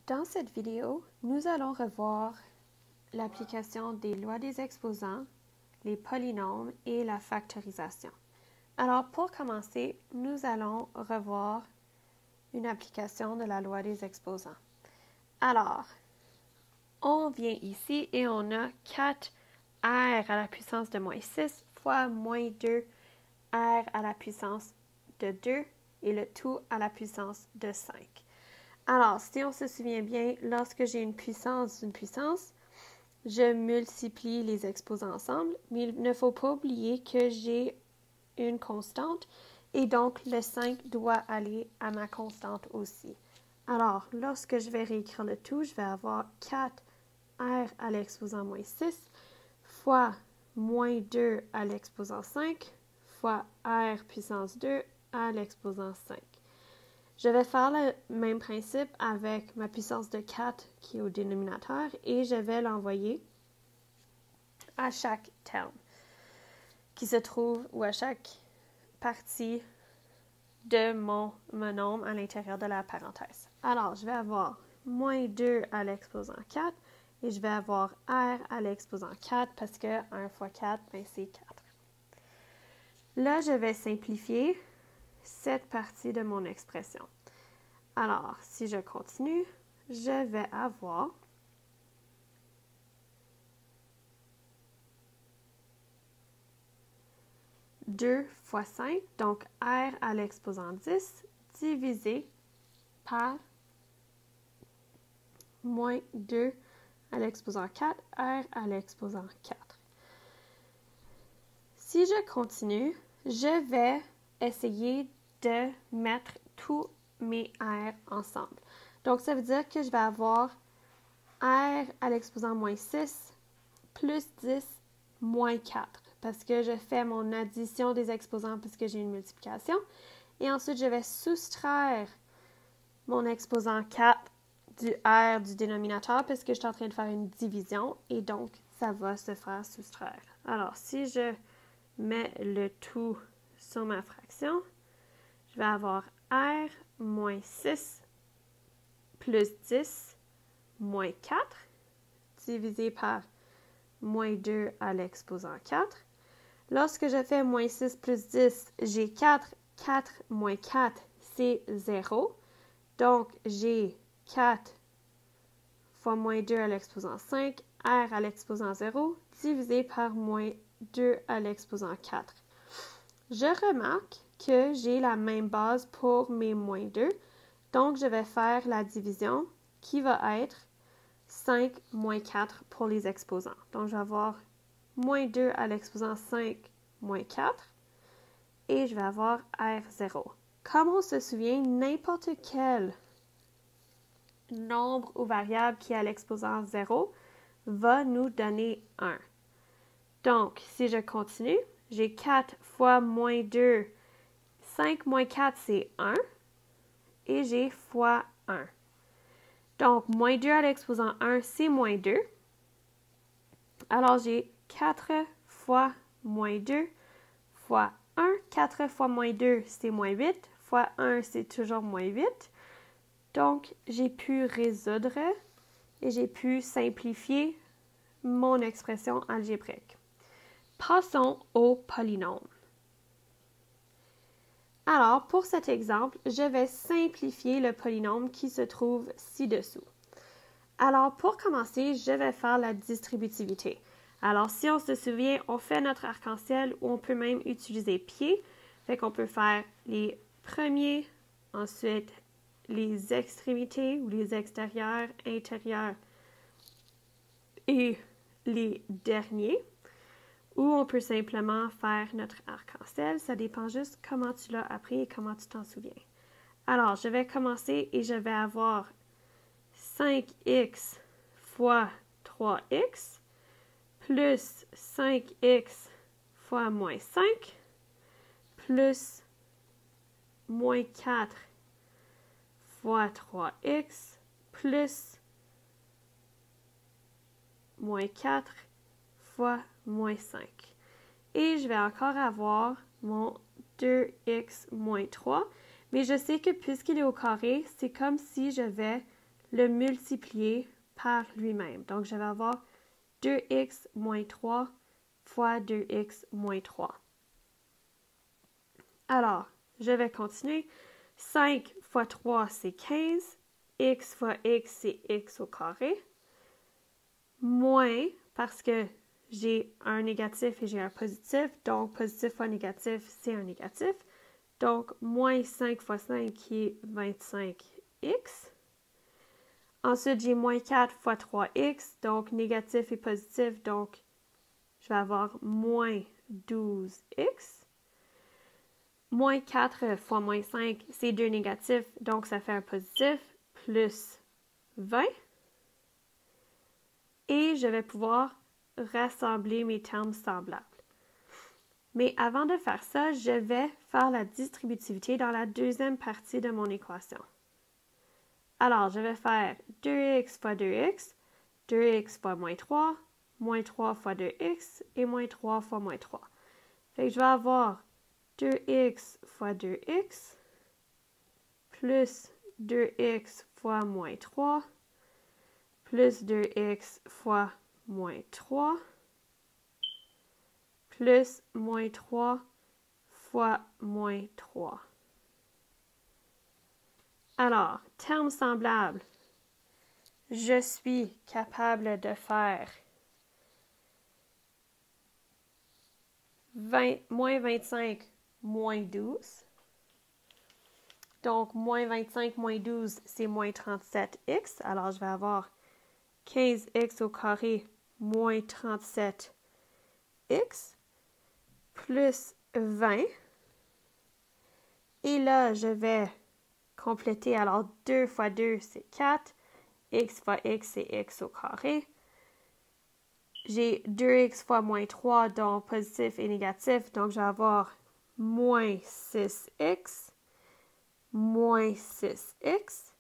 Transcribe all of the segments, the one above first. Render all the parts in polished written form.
Dans cette vidéo, nous allons revoir l'application des lois des exposants, les polynômes et la factorisation. Alors, pour commencer, nous allons revoir une application de la loi des exposants. Alors, on vient ici et on a 4r à la puissance de moins 6 fois moins 2r à la puissance de 2 et le tout à la puissance de 5. Alors, si on se souvient bien, lorsque j'ai une puissance d'une puissance, je multiplie les exposants ensemble, mais il ne faut pas oublier que j'ai une constante et donc le 5 doit aller à ma constante aussi. Alors, lorsque je vais réécrire le tout, je vais avoir 4r à l'exposant moins 6 fois moins 2 à l'exposant 5 fois r puissance 2 à l'exposant 5. Je vais faire le même principe avec ma puissance de 4 qui est au dénominateur et je vais l'envoyer à chaque terme qui se trouve ou à chaque partie de mon nombre à l'intérieur de la parenthèse. Alors, je vais avoir moins 2 à l'exposant 4 et je vais avoir r à l'exposant 4 parce que 1 fois 4, ben, c'est 4. Là, je vais simplifier cette partie de mon expression. Alors, si je continue, je vais avoir deux fois 5, donc r à l'exposant 10, divisé par moins 2 à l'exposant 4, r à l'exposant 4. Si je continue, je vais essayer de mettre tous mes r ensemble. Donc, ça veut dire que je vais avoir r à l'exposant moins 6 plus 10 moins 4 parce que je fais mon addition des exposants puisque j'ai une multiplication. Et ensuite, je vais soustraire mon exposant 4 du r du dénominateur puisque je suis en train de faire une division et donc, ça va se faire soustraire. Alors, si je mets le tout sur ma fraction, je vais avoir r moins 6 plus 10 moins 4 divisé par moins 2 à l'exposant 4. Lorsque je fais moins 6 plus 10, j'ai 4. 4 moins 4, c'est 0. Donc, j'ai 4 fois moins 2 à l'exposant 5, r à l'exposant 0, divisé par moins 2 à l'exposant 4. Je remarque que j'ai la même base pour mes moins 2. Donc, je vais faire la division qui va être 5 moins 4 pour les exposants. Donc, je vais avoir moins 2 à l'exposant 5 moins 4 et je vais avoir R0. Comme on se souvient, n'importe quel nombre ou variable qui est à l'exposant 0 va nous donner 1. Donc, si je continue, j'ai 4 fois moins 2, 5 moins 4, c'est 1 et j'ai fois 1. Donc, moins 2 à l'exposant 1, c'est moins 2. Alors, j'ai 4 fois moins 2 fois 1. 4 fois moins 2, c'est moins 8. Fois 1, c'est toujours moins 8. Donc, j'ai pu résoudre et j'ai pu simplifier mon expression algébrique. Passons au polynôme. Alors, pour cet exemple, je vais simplifier le polynôme qui se trouve ci-dessous. Alors, pour commencer, je vais faire la distributivité. Alors, si on se souvient, on fait notre arc-en-ciel où on peut même utiliser pied. Fait qu'on peut faire les premiers, ensuite les extrémités ou les extérieurs, intérieurs et les derniers. Ou on peut simplement faire notre arc-en-ciel. Ça dépend juste comment tu l'as appris et comment tu t'en souviens. Alors, je vais commencer et je vais avoir 5x fois 3x plus 5x fois moins 5 plus moins 4 fois 3x plus moins 4 fois moins 5. Et je vais encore avoir mon 2x moins 3. Mais je sais que puisqu'il est au carré, c'est comme si je vais le multiplier par lui-même. Donc, je vais avoir 2x moins 3 fois 2x moins 3. Alors, je vais continuer. 5 fois 3, c'est 15. X fois x, c'est x au carré. Moins, parce que j'ai un négatif et j'ai un positif, donc positif fois négatif, c'est un négatif. Donc, moins 5 fois 5 qui est 25x. Ensuite, j'ai moins 4 fois 3x, donc négatif et positif, donc je vais avoir moins 12x. Moins 4 fois moins 5, c'est 2 négatifs, donc ça fait un positif, plus 20. Et je vais pouvoir rassembler mes termes semblables. Mais avant de faire ça, je vais faire la distributivité dans la deuxième partie de mon équation. Alors, je vais faire 2x fois 2x, 2x fois moins 3 fois 2x et moins 3 fois moins 3. Fait que je vais avoir 2x fois 2x plus 2x fois moins 3 plus 2x fois moins 3 plus moins 3 fois moins 3. Alors, termes semblables, je suis capable de faire moins 25 moins 12. Donc, moins 25 moins 12, c'est moins 37x. Alors, je vais avoir 15x au carré moins 37x plus 20. Et là, je vais compléter. Alors, 2 fois 2, c'est 4. X fois x, c'est x au carré. J'ai 2x fois moins 3, donc positif et négatif. Donc, je vais avoir moins 6x, moins 6x.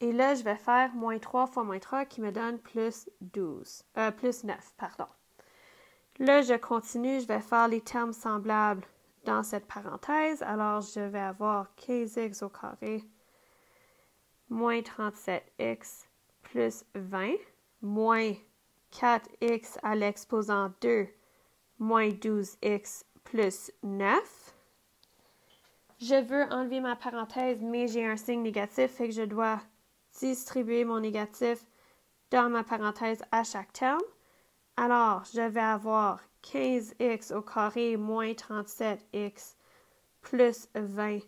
Et là, je vais faire moins 3 fois moins 3 qui me donne plus 9, pardon. Là, je continue, je vais faire les termes semblables dans cette parenthèse. Alors, je vais avoir 15x au carré, moins 37x, plus 20, moins 4x à l'exposant 2, moins 12x, plus 9. Je veux enlever ma parenthèse, mais j'ai un signe négatif, fait que je dois distribuer mon négatif dans ma parenthèse à chaque terme. Alors, je vais avoir 15x au carré moins 37x plus 20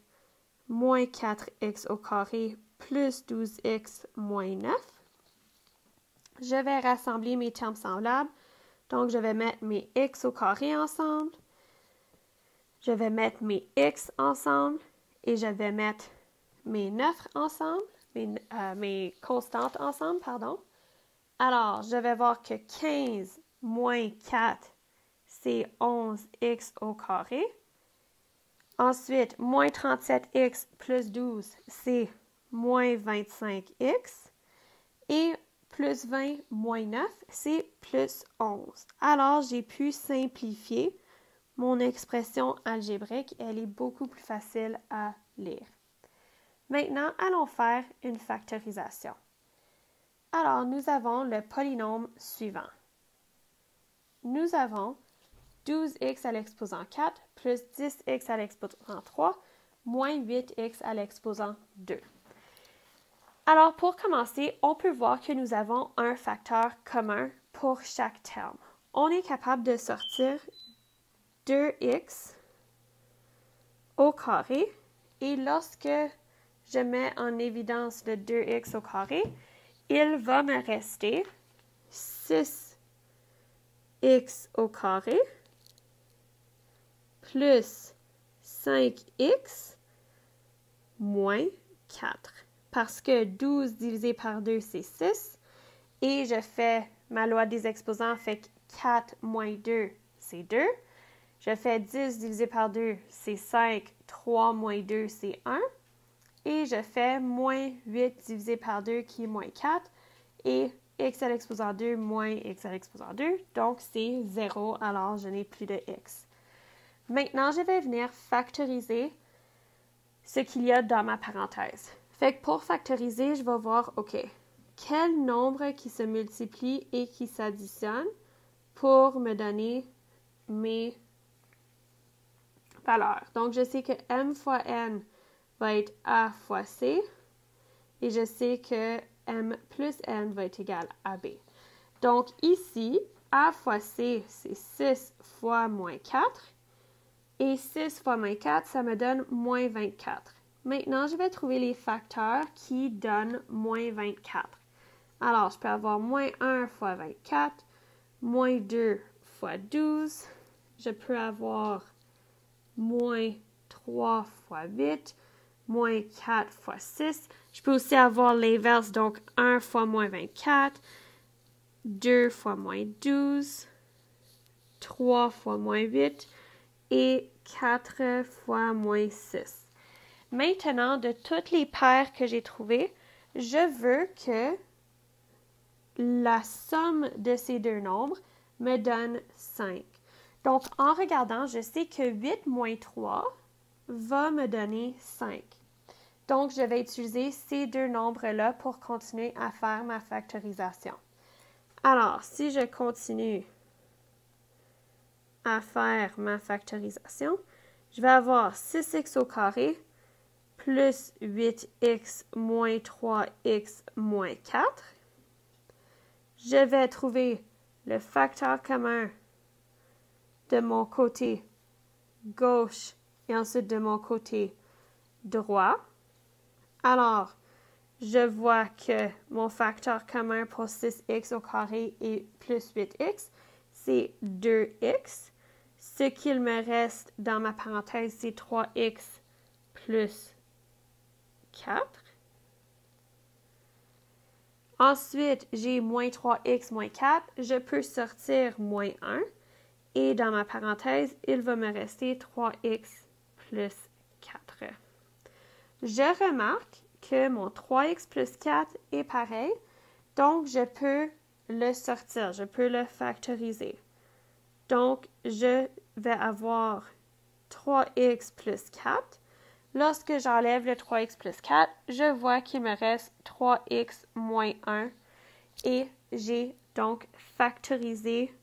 moins 4x au carré plus 12x moins 9. Je vais rassembler mes termes semblables. Donc, je vais mettre mes x au carré ensemble. Je vais mettre mes x ensemble. Et je vais mettre mes 9 ensemble. Mes constantes ensemble, pardon. Alors, je vais voir que 15 moins 4, c'est 11x au carré. Ensuite, moins 37x plus 12, c'est moins 25x. Et plus 20 moins 9, c'est plus 11. Alors, j'ai pu simplifier mon expression algébrique. Elle est beaucoup plus facile à lire. Maintenant, allons faire une factorisation. Alors, nous avons le polynôme suivant. Nous avons 12x à l'exposant 4 plus 10x à l'exposant 3 moins 8x à l'exposant 2. Alors, pour commencer, on peut voir que nous avons un facteur commun pour chaque terme. On est capable de sortir 2x au carré et lorsque je mets en évidence le 2x au carré, il va me rester 6x au carré plus 5x moins 4. Parce que 12 divisé par 2, c'est 6. Et je fais ma loi des exposants, fait que 4 moins 2, c'est 2. Je fais 10 divisé par 2, c'est 5. 3 moins 2, c'est 1. Et je fais moins 8 divisé par 2, qui est moins 4. Et x à l'exposant 2 moins x à l'exposant 2. Donc, c'est 0, alors je n'ai plus de x. Maintenant, je vais venir factoriser ce qu'il y a dans ma parenthèse. Fait que pour factoriser, je vais voir, OK, quel nombre qui se multiplie et qui s'additionne pour me donner mes valeurs. Donc, je sais que m fois n va être a fois c et je sais que m plus n va être égal à b. Donc, ici, a fois c, c'est 6 fois moins 4. Et 6 fois moins 4, ça me donne moins 24. Maintenant, je vais trouver les facteurs qui donnent moins 24. Alors, je peux avoir moins 1 fois 24, moins 2 fois 12. Je peux avoir moins 3 fois 8, moins 4 fois 6. Je peux aussi avoir l'inverse, donc 1 fois moins 24, 2 fois moins 12, 3 fois moins 8 et 4 fois moins 6. Maintenant, de toutes les paires que j'ai trouvées, je veux que la somme de ces deux nombres me donne 5. Donc, en regardant, je sais que 8 moins 3 va me donner 5. Donc, je vais utiliser ces deux nombres-là pour continuer à faire ma factorisation. Alors, si je continue à faire ma factorisation, je vais avoir 6x au carré plus 8x moins 3x moins 4. Je vais trouver le facteur commun de mon côté gauche et ensuite de mon côté droit. Alors, je vois que mon facteur commun pour 6x au carré et plus 8x, c'est 2x. Ce qu'il me reste dans ma parenthèse, c'est 3x plus 4. Ensuite, j'ai moins 3x moins 4. Je peux sortir moins 1. Et dans ma parenthèse, il va me rester 3x plus 4. Je remarque que mon 3x plus 4 est pareil. Donc, je peux le sortir. Je peux le factoriser. Donc, je vais avoir 3x plus 4. Lorsque j'enlève le 3x plus 4, je vois qu'il me reste 3x moins 1 et j'ai donc factorisé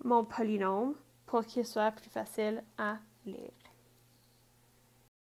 mon polynôme pour qu'il soit plus facile à lire.